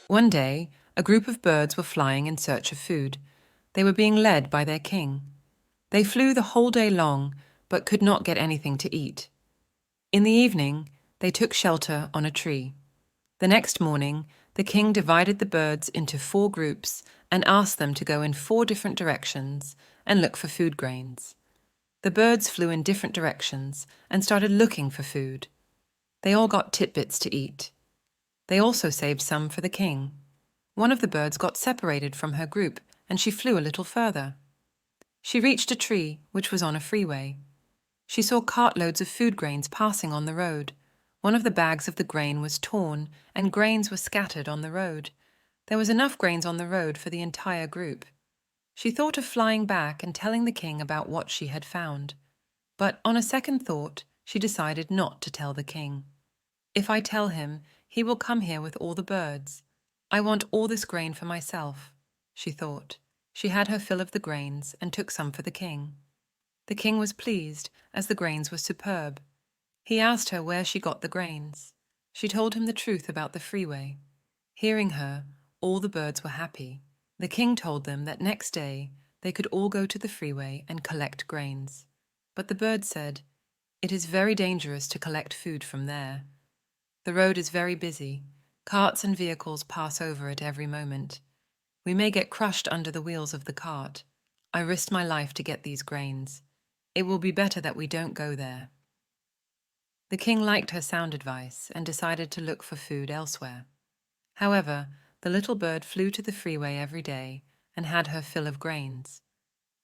One day, a group of birds were flying in search of food. They were being led by their king. They flew the whole day long, but could not get anything to eat. In the evening, they took shelter on a tree. The next morning, the king divided the birds into 4 groups and asked them to go in 4 different directions and look for food grains. The birds flew in different directions and started looking for food. They all got tidbits to eat. They also saved some for the king. One of the birds got separated from her group and she flew a little further. She reached a tree which was on a freeway. She saw cartloads of food grains passing on the road. One of the bags of the grain was torn and grains were scattered on the road. There was enough grains on the road for the entire group. She thought of flying back and telling the king about what she had found. But on a second thought, she decided not to tell the king. If I tell him, he will come here with all the birds. I want all this grain for myself, she thought. She had her fill of the grains and took some for the king. The king was pleased, as the grains were superb. He asked her where she got the grains. She told him the truth about the freeway. Hearing her, all the birds were happy. The king told them that next day they could all go to the freeway and collect grains. But the birds said, "It is very dangerous to collect food from there. The road is very busy. Carts and vehicles pass over it every moment. We may get crushed under the wheels of the cart. I risked my life to get these grains. It will be better that we don't go there." The king liked her sound advice and decided to look for food elsewhere. However, the little bird flew to the freeway every day and had her fill of grains.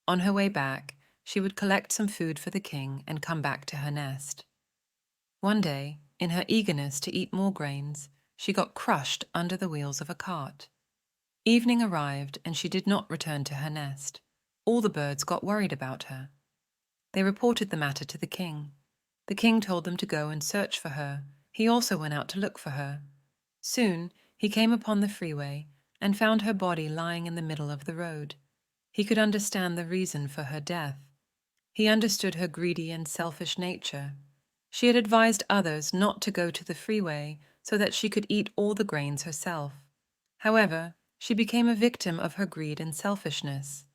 On her way back, she would collect some food for the king and come back to her nest. One day, in her eagerness to eat more grains, she got crushed under the wheels of a cart. Evening arrived and she did not return to her nest. All the birds got worried about her. They reported the matter to the king. The king told them to go and search for her. He also went out to look for her. Soon, he came upon the freeway and found her body lying in the middle of the road. He could understand the reason for her death. He understood her greedy and selfish nature. She had advised others not to go to the freeway so that she could eat all the grains herself. However, she became a victim of her greed and selfishness.